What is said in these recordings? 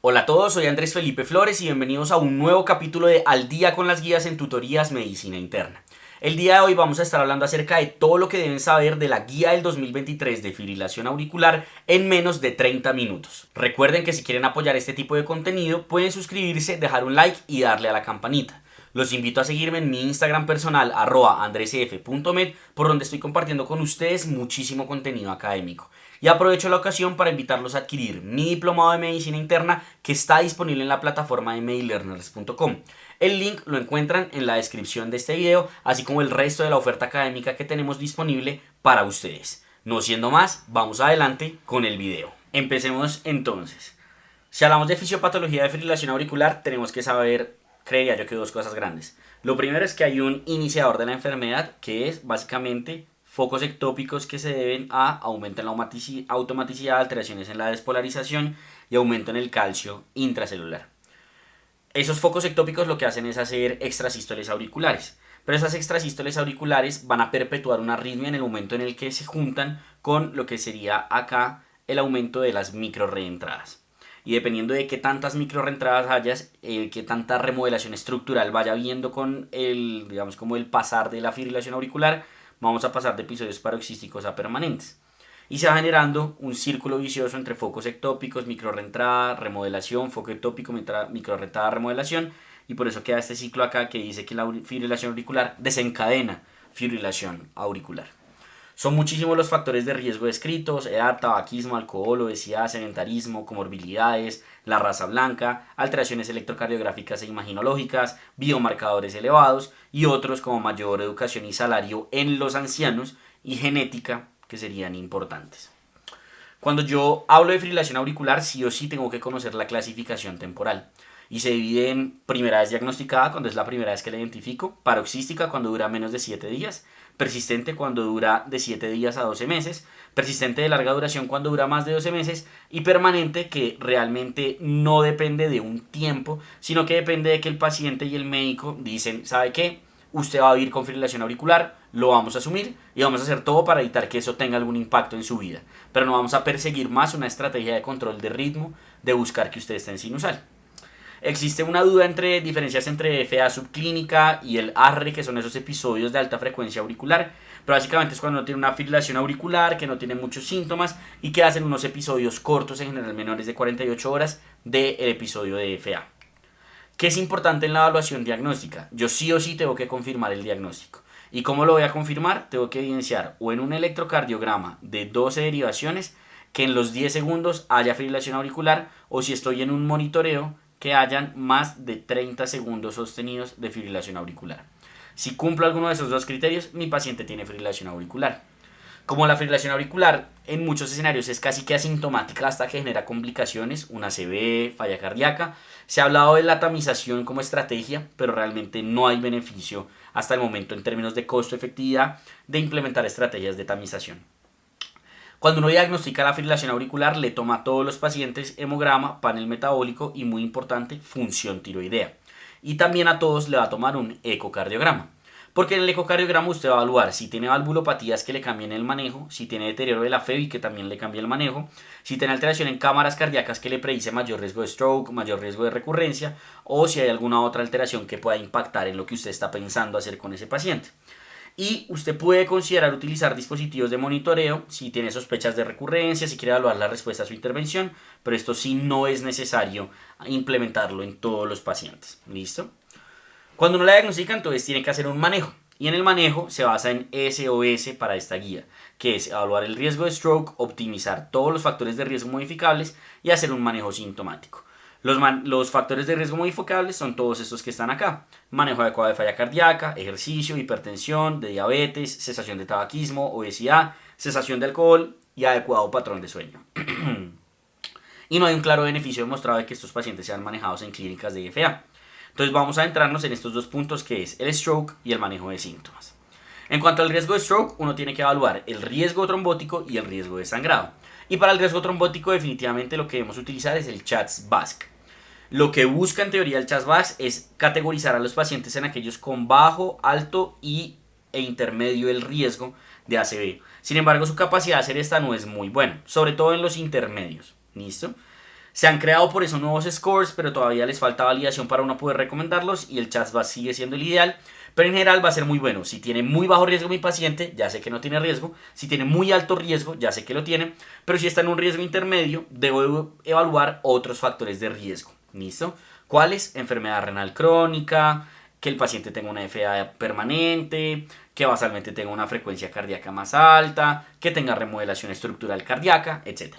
Hola a todos, soy Andrés Felipe Flores y bienvenidos a un nuevo capítulo de Al día con las guías en tutorías medicina interna. El día de hoy vamos a estar hablando acerca de todo lo que deben saber de la guía del 2023 de fibrilación auricular en menos de 30 minutos. Recuerden que si quieren apoyar este tipo de contenido pueden suscribirse, dejar un like y darle a la campanita. Los invito a seguirme en mi Instagram personal @andresf.med, por donde estoy compartiendo con ustedes muchísimo contenido académico. Y aprovecho la ocasión para invitarlos a adquirir mi diplomado de medicina interna que está disponible en la plataforma de medlearners.com. El link lo encuentran en la descripción de este video, así como el resto de la oferta académica que tenemos disponible para ustedes. No siendo más, vamos adelante con el video. Empecemos entonces. Si hablamos de fisiopatología de fibrilación auricular, tenemos que saber, creería yo, que dos cosas grandes. Lo primero es que hay un iniciador de la enfermedad, que es básicamente focos ectópicos que se deben a aumento en la automaticidad, alteraciones en la despolarización y aumento en el calcio intracelular. Esos focos ectópicos lo que hacen es hacer extrasístoles auriculares, pero esas extrasístoles auriculares van a perpetuar una arritmia en el momento en el que se juntan con lo que sería acá el aumento de las microrreentradas. Y dependiendo de qué tantas microrreentradas hayas, qué tanta remodelación estructural vaya viendo con el, digamos, como el pasar de la fibrilación auricular, vamos a pasar de episodios paroxísticos a permanentes. Y se va generando un círculo vicioso entre focos ectópicos, microrreentrada, remodelación, foco ectópico, microrreentrada, remodelación. Y por eso queda este ciclo acá que dice que la fibrilación auricular desencadena fibrilación auricular. Son muchísimos los factores de riesgo descritos: edad, tabaquismo, alcohol, obesidad, sedentarismo, comorbilidades, la raza blanca, alteraciones electrocardiográficas e imaginológicas, biomarcadores elevados y otros como mayor educación y salario en los ancianos y genética, que serían importantes. Cuando yo hablo de fibrilación auricular, sí o sí tengo que conocer la clasificación temporal. Y se divide en primera vez diagnosticada, cuando es la primera vez que la identifico; paroxística, cuando dura menos de 7 días; persistente, cuando dura de 7 días a 12 meses; persistente de larga duración, cuando dura más de 12 meses; y permanente, que realmente no depende de un tiempo, sino que depende de que el paciente y el médico dicen: ¿sabe qué? Usted va a vivir con fibrilación auricular, lo vamos a asumir y vamos a hacer todo para evitar que eso tenga algún impacto en su vida. Pero no vamos a perseguir más una estrategia de control de ritmo, de buscar que usted esté en sinusal. Existe una duda entre diferencias entre FA subclínica y el ARRE, que son esos episodios de alta frecuencia auricular, pero básicamente es cuando no tiene una fibrilación auricular, que no tiene muchos síntomas y que hacen unos episodios cortos, en general menores de 48 horas, del episodio de FA. ¿Qué es importante en la evaluación diagnóstica? Yo sí o sí tengo que confirmar el diagnóstico. ¿Y cómo lo voy a confirmar? Tengo que evidenciar o en un electrocardiograma de 12 derivaciones que en los 10 segundos haya fibrilación auricular, o si estoy en un monitoreo, que hayan más de 30 segundos sostenidos de fibrilación auricular. Si cumplo alguno de esos dos criterios, mi paciente tiene fibrilación auricular. Como la fibrilación auricular en muchos escenarios es casi que asintomática hasta que genera complicaciones, una ACV, falla cardíaca, se ha hablado de la tamización como estrategia, pero realmente no hay beneficio hasta el momento en términos de costo-efectividad de implementar estrategias de tamización. Cuando uno diagnostica la fibrilación auricular, le toma a todos los pacientes hemograma, panel metabólico y, muy importante, función tiroidea. Y también a todos le va a tomar un ecocardiograma. Porque en el ecocardiograma usted va a evaluar si tiene valvulopatías que le cambien el manejo, si tiene deterioro de la FEBI que también le cambie el manejo, si tiene alteración en cámaras cardíacas que le predice mayor riesgo de stroke, mayor riesgo de recurrencia, o si hay alguna otra alteración que pueda impactar en lo que usted está pensando hacer con ese paciente. Y usted puede considerar utilizar dispositivos de monitoreo si tiene sospechas de recurrencia, si quiere evaluar la respuesta a su intervención, pero esto sí no es necesario implementarlo en todos los pacientes. ¿Listo? Cuando uno la diagnostica, entonces tiene que hacer un manejo. Y en el manejo se basa en SOS para esta guía, que es evaluar el riesgo de stroke, optimizar todos los factores de riesgo modificables y hacer un manejo sintomático. Los factores de riesgo modificables son todos estos que están acá: manejo adecuado de falla cardíaca, ejercicio, hipertensión, de diabetes, cesación de tabaquismo, obesidad, cesación de alcohol y adecuado patrón de sueño. Y no hay un claro beneficio demostrado de que estos pacientes sean manejados en clínicas de FA. Entonces vamos a adentrarnos en estos dos puntos, que es el stroke y el manejo de síntomas. En cuanto al riesgo de stroke, uno tiene que evaluar el riesgo trombótico y el riesgo de sangrado. Y para el riesgo trombótico definitivamente lo que debemos utilizar es el CHADS-VASc. Lo que busca en teoría el CHADS-VASc es categorizar a los pacientes en aquellos con bajo, alto e intermedio el riesgo de ACV. Sin embargo, su capacidad de hacer esta no es muy buena, sobre todo en los intermedios. ¿Listo? Se han creado por eso nuevos scores, pero todavía les falta validación para uno poder recomendarlos y el CHA2DS sigue siendo el ideal. Pero en general va a ser muy bueno. Si tiene muy bajo riesgo mi paciente, ya sé que no tiene riesgo. Si tiene muy alto riesgo, ya sé que lo tiene. Pero si está en un riesgo intermedio, debo evaluar otros factores de riesgo. ¿Listo? ¿Cuáles? Enfermedad renal crónica, que el paciente tenga una FA permanente, que basalmente tenga una frecuencia cardíaca más alta, que tenga remodelación estructural cardíaca, etc.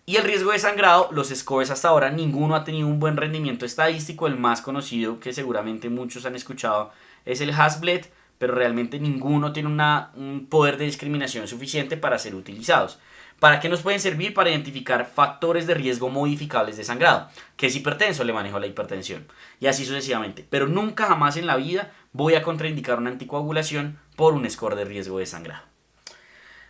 Y el riesgo de sangrado, los scores hasta ahora, ninguno ha tenido un buen rendimiento estadístico. El más conocido, que seguramente muchos han escuchado, es el Hasbled, pero realmente ninguno tiene un poder de discriminación suficiente para ser utilizados. ¿Para qué nos pueden servir? Para identificar factores de riesgo modificables de sangrado. Que es hipertenso, le manejo la hipertensión. Y así sucesivamente. Pero nunca jamás en la vida voy a contraindicar una anticoagulación por un score de riesgo de sangrado.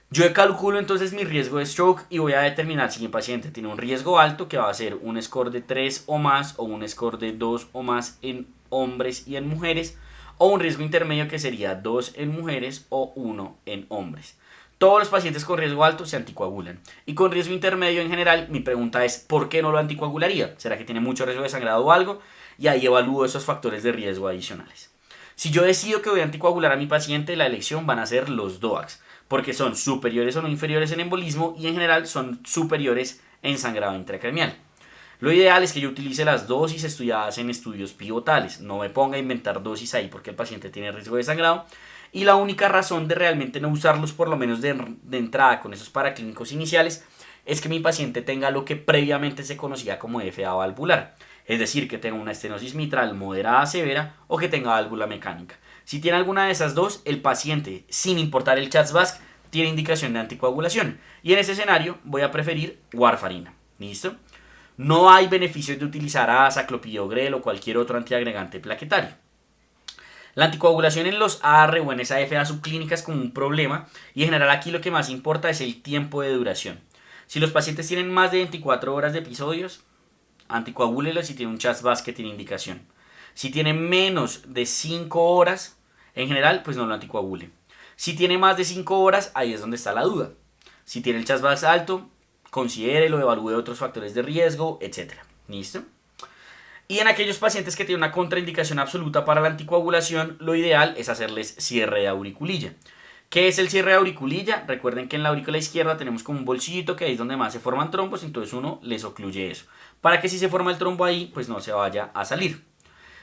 Yo calculo entonces mi riesgo de stroke y voy a determinar si mi paciente tiene un riesgo alto, que va a ser un score de 3 o más, o un score de 2 o más en hombres y en mujeres, o un riesgo intermedio que sería 2 en mujeres o 1 en hombres. Todos los pacientes con riesgo alto se anticoagulan. Y con riesgo intermedio en general, mi pregunta es, ¿por qué no lo anticoagularía? ¿Será que tiene mucho riesgo de sangrado o algo? Y ahí evalúo esos factores de riesgo adicionales. Si yo decido que voy a anticoagular a mi paciente, la elección van a ser los DOACs, porque son superiores o no inferiores en embolismo y en general son superiores en sangrado intracraneal. Lo ideal es que yo utilice las dosis estudiadas en estudios pivotales, no me ponga a inventar dosis ahí porque el paciente tiene riesgo de sangrado. Y la única razón de realmente no usarlos, por lo menos de entrada con esos paraclínicos iniciales, es que mi paciente tenga lo que previamente se conocía como FA valvular. Es decir, que tenga una estenosis mitral moderada a severa o que tenga válvula mecánica. Si tiene alguna de esas dos, el paciente, sin importar el CHA2DS, tiene indicación de anticoagulación. Y en ese escenario voy a preferir warfarina. ¿Listo? No hay beneficios de utilizar azaclopidogrel o cualquier otro antiagregante plaquetario. La anticoagulación en los AR o en esa FA subclínica es como un problema y en general aquí lo que más importa es el tiempo de duración. Si los pacientes tienen más de 24 horas de episodios, anticoagúlelos si tiene un CHA2DS que tiene indicación. Si tiene menos de 5 horas, en general, pues no lo anticoagule. Si tiene más de 5 horas, ahí es donde está la duda. Si tiene el CHA2DS alto, considérelo, evalúe otros factores de riesgo, etc. ¿Listo? Y en aquellos pacientes que tienen una contraindicación absoluta para la anticoagulación, lo ideal es hacerles cierre de auriculilla. ¿Qué es el cierre de auriculilla? Recuerden que en la aurícula izquierda tenemos como un bolsillito que ahí es donde más se forman trombos, entonces uno les ocluye eso. Para que si se forma el trombo ahí, pues no se vaya a salir.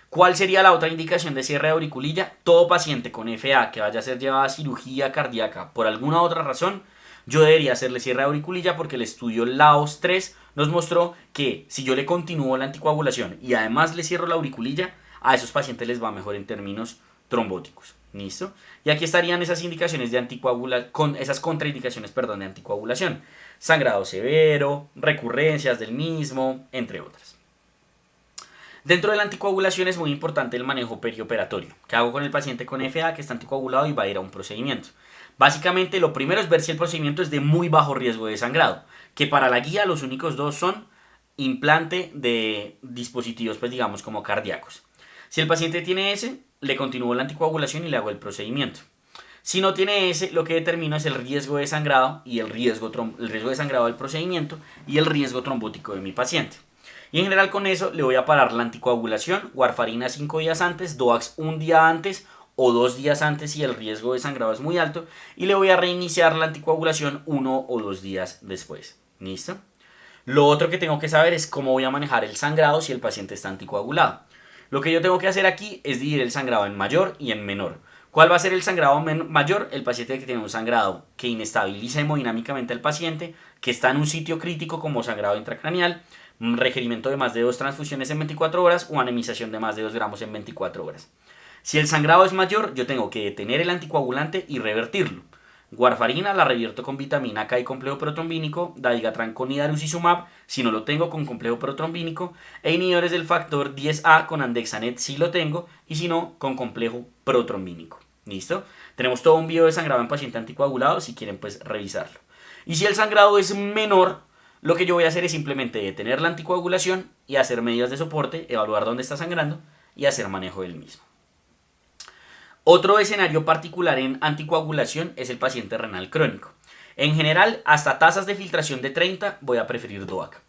¿Cuál sería la otra indicación de cierre de auriculilla? Todo paciente con FA que vaya a ser llevado a cirugía cardíaca por alguna otra razón, yo debería hacerle cierre de auriculilla porque el estudio LAOS 3 nos mostró que si yo le continúo la anticoagulación y además le cierro la auriculilla, a esos pacientes les va mejor en términos trombóticos. ¿Listo? Y aquí estarían esas indicaciones de esas contraindicaciones, de anticoagulación. Sangrado severo, recurrencias del mismo, entre otras. Dentro de la anticoagulación es muy importante el manejo perioperatorio. ¿Qué hago con el paciente con FA que está anticoagulado y va a ir a un procedimiento? Básicamente lo primero es ver si el procedimiento es de muy bajo riesgo de sangrado, que para la guía los únicos dos son implante de dispositivos, pues digamos como cardíacos. Si el paciente tiene ese, le continúo la anticoagulación y le hago el procedimiento. Si no tiene ese, lo que determino es el riesgo de sangrado y el riesgo de sangrado del procedimiento y el riesgo trombótico de mi paciente. Y en general con eso le voy a parar la anticoagulación, warfarina 5 días antes, DOACs un día antes o 2 días antes si el riesgo de sangrado es muy alto, y le voy a reiniciar la anticoagulación 1 o 2 días después. ¿Listo? Lo otro que tengo que saber es cómo voy a manejar el sangrado si el paciente está anticoagulado. Lo que yo tengo que hacer aquí es dividir el sangrado en mayor y en menor. ¿Cuál va a ser el sangrado mayor? El paciente que tiene un sangrado que inestabiliza hemodinámicamente al paciente, que está en un sitio crítico como sangrado intracraneal, requerimiento de más de 2 transfusiones en 24 horas o anemización de más de 2 gramos en 24 horas. Si el sangrado es mayor, yo tengo que detener el anticoagulante y revertirlo. Warfarina la revierto con vitamina K y complejo protrombínico, dabigatran con idarucizumab si no lo tengo con complejo protrombínico, e inhibidores del factor 10A con andexanet si lo tengo y si no con complejo protrombínico. ¿Listo? Tenemos todo un video de sangrado en paciente anticoagulado si quieren pues revisarlo. Y si el sangrado es menor, lo que yo voy a hacer es simplemente detener la anticoagulación y hacer medidas de soporte, evaluar dónde está sangrando y hacer manejo del mismo. Otro escenario particular en anticoagulación es el paciente renal crónico. En general, hasta tasas de filtración de 30 voy a preferir DOAC.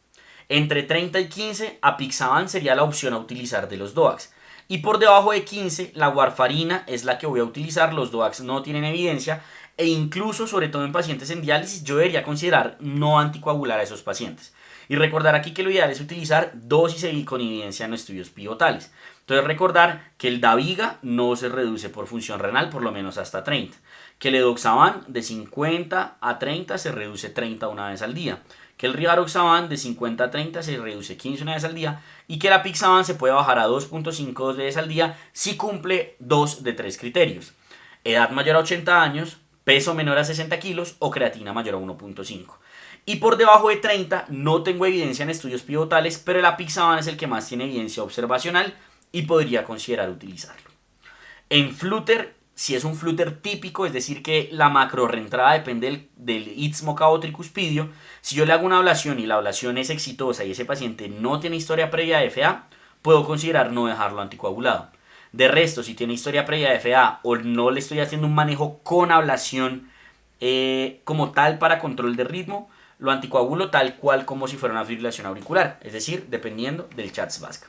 Entre 30 y 15, apixaban sería la opción a utilizar de los DOACs. Y por debajo de 15, la warfarina es la que voy a utilizar. Los DOACs no tienen evidencia e incluso, sobre todo en pacientes en diálisis, yo debería considerar no anticoagular a esos pacientes. Y recordar aquí que lo ideal es utilizar dosis con evidencia en estudios pivotales. Entonces recordar que el Daviga no se reduce por función renal por lo menos hasta 30. Que el Edoxaban de 50 a 30 se reduce 30 una vez al día. Que el Rivaroxaban de 50 a 30 se reduce 15 una vez al día. Y que el Apixaban se puede bajar a 2.5 dos veces al día si cumple 2 de 3 criterios. Edad mayor a 80 años, peso menor a 60 kilos o creatina mayor a 1.5. Y por debajo de 30 no tengo evidencia en estudios pivotales, pero el Apixaban es el que más tiene evidencia observacional y podría considerar utilizarlo. En Flutter, si es un Flutter típico, es decir que la macrorreentrada depende del istmo cabotricuspidio, si yo le hago una ablación y la ablación es exitosa y ese paciente no tiene historia previa de FA, puedo considerar no dejarlo anticoagulado. De resto, si tiene historia previa de FA o no le estoy haciendo un manejo con ablación como tal para control de ritmo, lo anticoagulo tal cual como si fuera una fibrilación auricular, es decir, dependiendo del CHA2-VASc.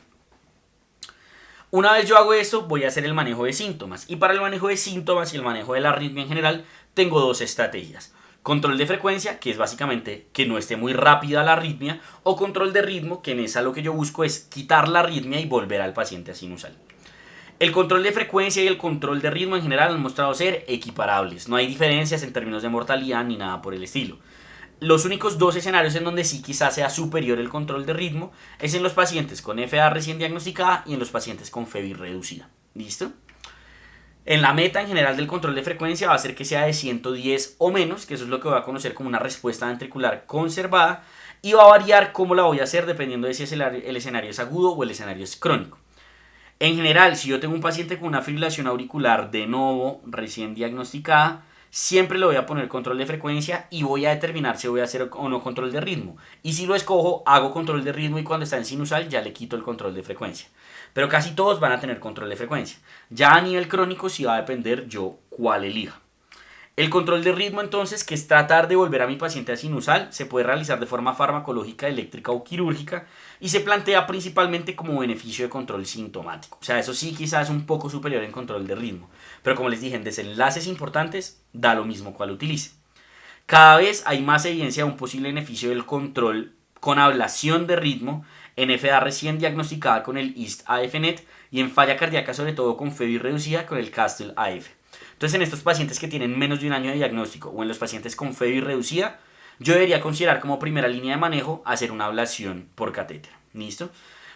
Una vez yo hago esto, voy a hacer el manejo de síntomas. Y para el manejo de síntomas y el manejo de la arritmia en general, tengo dos estrategias. Control de frecuencia, que es básicamente que no esté muy rápida la arritmia, o control de ritmo, que en esa lo que yo busco es quitar la arritmia y volver al paciente a sinusal. El control de frecuencia y el control de ritmo en general han mostrado ser equiparables. No hay diferencias en términos de mortalidad ni nada por el estilo. Los únicos dos escenarios en donde sí quizás sea superior el control de ritmo es en los pacientes con FA recién diagnosticada y en los pacientes con FEBI reducida. ¿Listo? En la meta en general del control de frecuencia va a ser que sea de 110 o menos, que eso es lo que voy a conocer como una respuesta ventricular conservada, y va a variar cómo la voy a hacer dependiendo de si el escenario es agudo o el escenario es crónico. En general, si yo tengo un paciente con una fibrilación auricular de novo recién diagnosticada, siempre le voy a poner control de frecuencia y voy a determinar si voy a hacer o no control de ritmo. Y si lo escojo, hago control de ritmo y cuando está en sinusal ya le quito el control de frecuencia. Pero casi todos van a tener control de frecuencia. Ya a nivel crónico sí va a depender yo cuál elija. El control de ritmo entonces, que es tratar de volver a mi paciente a sinusal, se puede realizar de forma farmacológica, eléctrica o quirúrgica y se plantea principalmente como beneficio de control sintomático. O sea, eso sí quizás es un poco superior en control de ritmo, pero como les dije, en desenlaces importantes da lo mismo cual utilice. Cada vez hay más evidencia de un posible beneficio del control con ablación de ritmo en FDA recién diagnosticada con el IST-AFNet y en falla cardíaca sobre todo con FEBI reducida con el CASTLE-AF. Entonces en estos pacientes que tienen menos de un año de diagnóstico o en los pacientes con FEBI reducida, yo debería considerar como primera línea de manejo hacer una ablación por catéter. ¿Listo?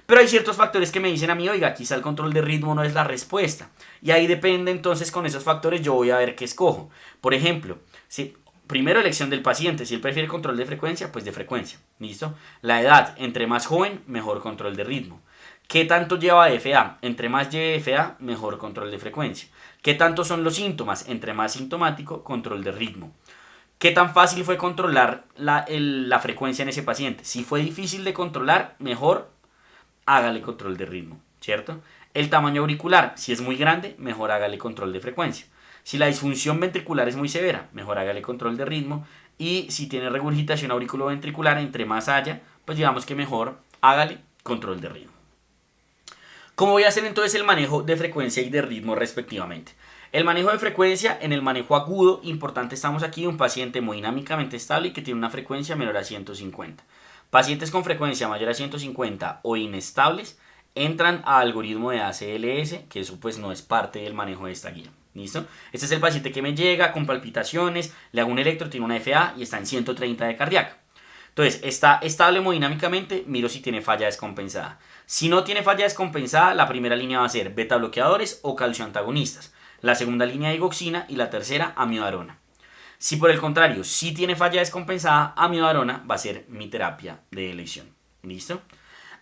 Pero hay ciertos factores que me dicen a mí, oiga, quizá el control de ritmo no es la respuesta. Y ahí depende entonces con esos factores yo voy a ver qué escojo. Por ejemplo, primero elección del paciente, si él prefiere control de frecuencia, pues de frecuencia. ¿Listo? La edad, entre más joven, mejor control de ritmo. ¿Qué tanto lleva FA? Entre más lleve FA, mejor control de frecuencia. ¿Qué tanto son los síntomas? Entre más sintomático, control de ritmo. ¿Qué tan fácil fue controlar la frecuencia en ese paciente? Si fue difícil de controlar, mejor hágale control de ritmo, ¿cierto? El tamaño auricular, si es muy grande, mejor hágale control de frecuencia. Si la disfunción ventricular es muy severa, mejor hágale control de ritmo. Y si tiene regurgitación auriculoventricular, entre más haya, pues digamos que mejor hágale control de ritmo. ¿Cómo voy a hacer entonces el manejo de frecuencia y de ritmo respectivamente? El manejo de frecuencia, en el manejo agudo, importante estamos aquí, un paciente muy dinámicamente estable y que tiene una frecuencia menor a 150. Pacientes con frecuencia mayor a 150 o inestables entran a algoritmo de ACLS, que eso pues no es parte del manejo de esta guía. ¿Listo? Este es el paciente que me llega con palpitaciones, le hago un electro, tiene una FA y está en 130 de cardíaca. Entonces, está estable hemodinámicamente, miro si tiene falla descompensada. Si no tiene falla descompensada, la primera línea va a ser beta bloqueadores o calcioantagonistas. La segunda línea digoxina y la tercera amiodarona. Si por el contrario sí tiene falla descompensada, amiodarona va a ser mi terapia de elección. ¿Listo?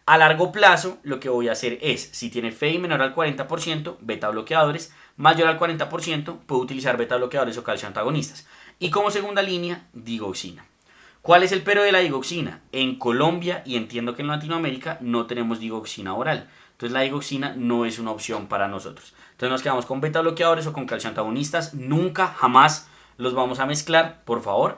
A largo plazo, lo que voy a hacer es, si tiene FEI menor al 40%, beta bloqueadores, mayor al 40%, puedo utilizar beta bloqueadores o calcioantagonistas. Y como segunda línea, digoxina. ¿Cuál es el pero de la digoxina? En Colombia y entiendo que en Latinoamérica no tenemos digoxina oral. Entonces la digoxina no es una opción para nosotros. Entonces nos quedamos con beta bloqueadores o con calcioantagonistas. Nunca, jamás los vamos a mezclar, por favor.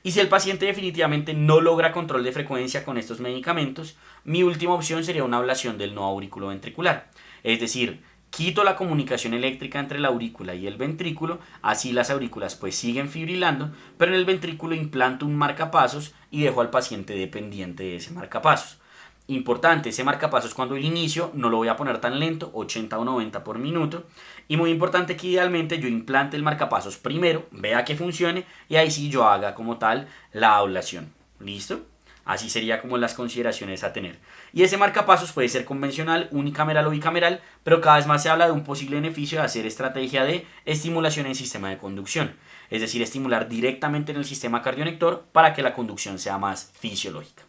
Y si el paciente definitivamente no logra control de frecuencia con estos medicamentos, mi última opción sería una ablación del nodo auriculoventricular. Es decir, quito la comunicación eléctrica entre la aurícula y el ventrículo, así las aurículas pues siguen fibrilando, pero en el ventrículo implanto un marcapasos y dejo al paciente dependiente de ese marcapasos. Importante, ese marcapasos cuando el inicio no lo voy a poner tan lento, 80 o 90 por minuto. Y muy importante que idealmente yo implante el marcapasos primero, vea que funcione y ahí sí yo haga como tal la ablación. ¿Listo? Así sería como las consideraciones a tener. Y ese marcapasos puede ser convencional, unicameral o bicameral, pero cada vez más se habla de un posible beneficio de hacer estrategia de estimulación en sistema de conducción. Es decir, estimular directamente en el sistema cardionector para que la conducción sea más fisiológica.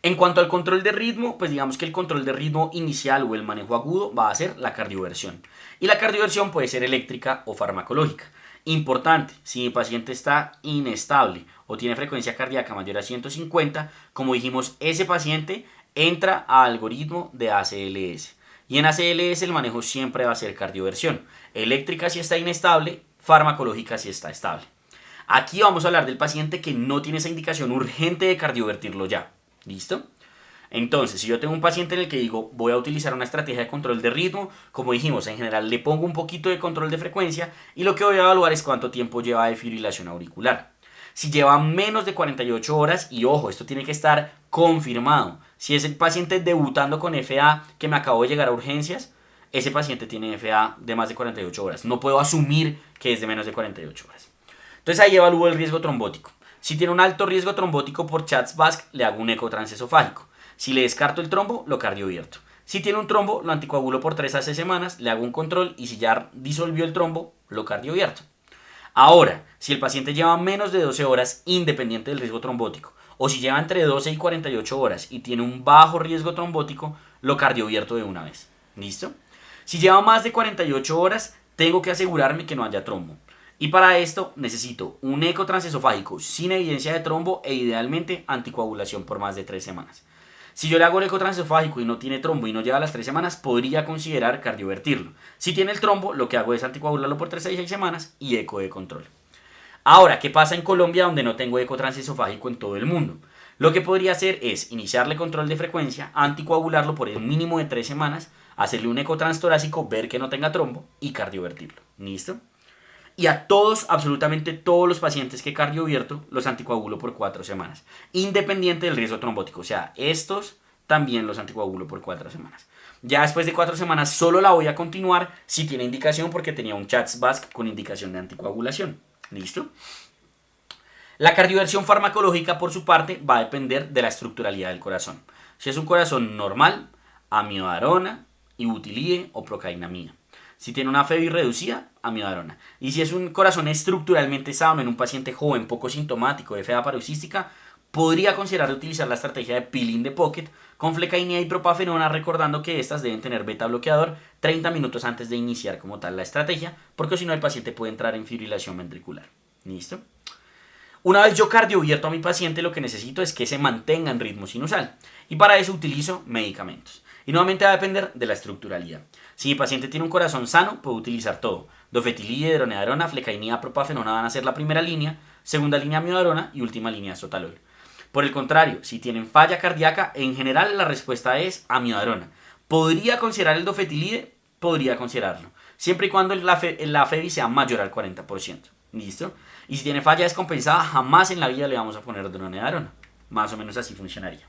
En cuanto al control de ritmo, pues digamos que el control de ritmo inicial o el manejo agudo va a ser la cardioversión. Y la cardioversión puede ser eléctrica o farmacológica. Importante, si mi paciente está inestable o tiene frecuencia cardíaca mayor a 150, como dijimos, ese paciente entra a algoritmo de ACLS. Y en ACLS el manejo siempre va a ser cardioversión. Eléctrica si está inestable, farmacológica si está estable. Aquí vamos a hablar del paciente que no tiene esa indicación urgente de cardiovertirlo ya. ¿Listo? Entonces, si yo tengo un paciente en el que digo voy a utilizar una estrategia de control de ritmo, como dijimos, en general le pongo un poquito de control de frecuencia y lo que voy a evaluar es cuánto tiempo lleva de fibrilación auricular. Si lleva menos de 48 horas, y ojo, esto tiene que estar confirmado. Si es el paciente debutando con FA que me acabo de llegar a urgencias, ese paciente tiene FA de más de 48 horas. No puedo asumir que es de menos de 48 horas. Entonces ahí evalúo el riesgo trombótico. Si tiene un alto riesgo trombótico por CHA2-VASc, le hago un eco transesofágico. Si le descarto el trombo, lo cardiovierto. Si tiene un trombo, lo anticoagulo por 3 a 6 semanas, le hago un control y si ya disolvió el trombo, lo cardiovierto. Ahora, si el paciente lleva menos de 12 horas independiente del riesgo trombótico, o si lleva entre 12 y 48 horas y tiene un bajo riesgo trombótico, lo cardiovierto de una vez. ¿Listo? Si lleva más de 48 horas, tengo que asegurarme que no haya trombo. Y para esto necesito un eco transesofágico sin evidencia de trombo e idealmente anticoagulación por más de 3 semanas. Si yo le hago el eco transesofágico y no tiene trombo y no llega a las 3 semanas, podría considerar cardiovertirlo. Si tiene el trombo, lo que hago es anticoagularlo por 3 a 6 semanas y eco de control. Ahora, ¿qué pasa en Colombia donde no tengo eco transesofágico en todo el mundo? Lo que podría hacer es iniciarle control de frecuencia, anticoagularlo por el mínimo de 3 semanas, hacerle un eco transtorácico, ver que no tenga trombo y cardiovertirlo. ¿Listo? Y a todos, absolutamente todos los pacientes que cardiovierto, los anticoagulo por 4 semanas. Independiente del riesgo trombótico. O sea, estos también los anticoagulo por 4 semanas. Ya después de 4 semanas solo la voy a continuar si tiene indicación porque tenía un CHA2-VASc con indicación de anticoagulación. ¿Listo? La cardioversión farmacológica, por su parte, va a depender de la estructuralidad del corazón. Si es un corazón normal, amiodarona, ibutilide o procainamida. Si tiene una FEBI reducida, amiodarona. Y si es un corazón estructuralmente sano en un paciente joven, poco sintomático de FA paroxística, podría considerar utilizar la estrategia de pill in the pocket con flecainida y propafenona, recordando que estas deben tener beta bloqueador 30 minutos antes de iniciar como tal la estrategia, porque si no el paciente puede entrar en fibrilación ventricular. ¿Listo? Una vez yo cardiovierto a mi paciente, lo que necesito es que se mantenga en ritmo sinusal. Y para eso utilizo medicamentos. Y nuevamente va a depender de la estructuralidad. Si mi paciente tiene un corazón sano, puedo utilizar todo. Dofetilide, dronedarona, flecainida, propafenona van a ser la primera línea, segunda línea amiodarona y última línea sotalol. Por el contrario, si tienen falla cardíaca, en general la respuesta es amiodarona. ¿Podría considerar el dofetilide? Podría considerarlo. Siempre y cuando la FEBI sea mayor al 40%. ¿Listo? Y si tiene falla descompensada, jamás en la vida le vamos a poner dronedarona. Más o menos así funcionaría.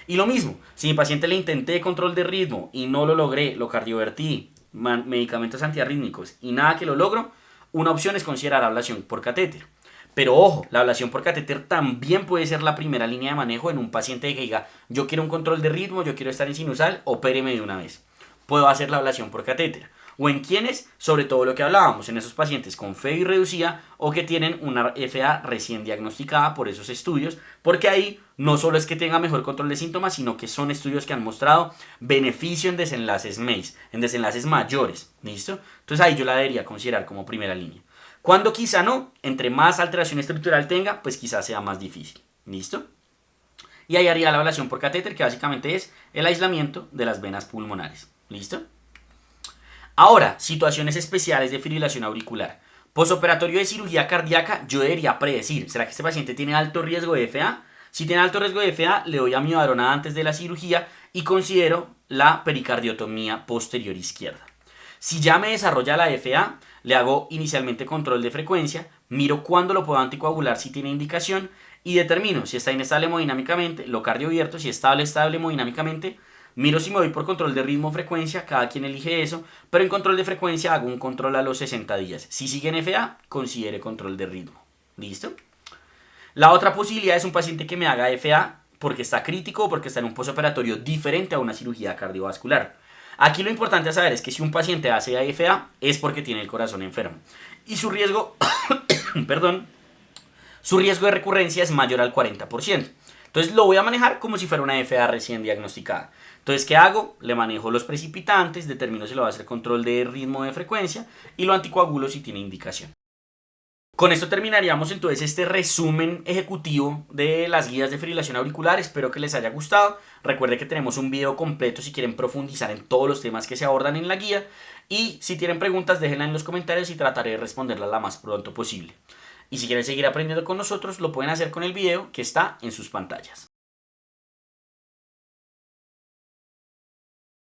Y lo mismo, si mi paciente le intenté control de ritmo y no lo logré, lo cardiovertí, medicamentos antiarrítmicos y nada que lo logro, una opción es considerar ablación por catéter. Pero ojo, la ablación por catéter también puede ser la primera línea de manejo en un paciente que diga yo quiero un control de ritmo, yo quiero estar en sinusal, opéreme de una vez. Puedo hacer la ablación por catéter. O en quienes, sobre todo lo que hablábamos, en esos pacientes con FEBI reducida o que tienen una FA recién diagnosticada por esos estudios, porque ahí no solo es que tenga mejor control de síntomas, sino que son estudios que han mostrado beneficio en desenlaces MACE, en desenlaces mayores, ¿listo? Entonces ahí yo la debería considerar como primera línea. Cuando quizá no, entre más alteración estructural tenga, pues quizá sea más difícil, ¿listo? Y ahí haría la ablación por catéter, que básicamente es el aislamiento de las venas pulmonares, ¿listo? Ahora, situaciones especiales de fibrilación auricular. Posoperatorio de cirugía cardíaca, yo debería predecir, ¿será que este paciente tiene alto riesgo de FA? Si tiene alto riesgo de FA, le doy amiodarona antes de la cirugía y considero la pericardiotomía posterior izquierda. Si ya me desarrolla la FA, le hago inicialmente control de frecuencia, miro cuándo lo puedo anticoagular si tiene indicación y determino si está inestable hemodinámicamente, lo cardiovierto, si está estable hemodinámicamente, miro si me voy por control de ritmo o frecuencia, cada quien elige eso, pero en control de frecuencia hago un control a los 60 días. Si sigue en FA, considere control de ritmo. ¿Listo? La otra posibilidad es un paciente que me haga FA porque está crítico o porque está en un postoperatorio diferente a una cirugía cardiovascular. Aquí lo importante a saber es que si un paciente hace AFA es porque tiene el corazón enfermo y su riesgo, perdón, su riesgo de recurrencia es mayor al 40%. Entonces lo voy a manejar como si fuera una FA recién diagnosticada. Entonces, ¿qué hago? Le manejo los precipitantes, determino si lo va a hacer control de ritmo o de frecuencia y lo anticoagulo si tiene indicación. Con esto terminaríamos entonces este resumen ejecutivo de las guías de fibrilación auricular. Espero que les haya gustado. Recuerde que tenemos un video completo si quieren profundizar en todos los temas que se abordan en la guía. Y si tienen preguntas, déjenla en los comentarios y trataré de responderlas lo más pronto posible. Y si quieren seguir aprendiendo con nosotros, lo pueden hacer con el video que está en sus pantallas.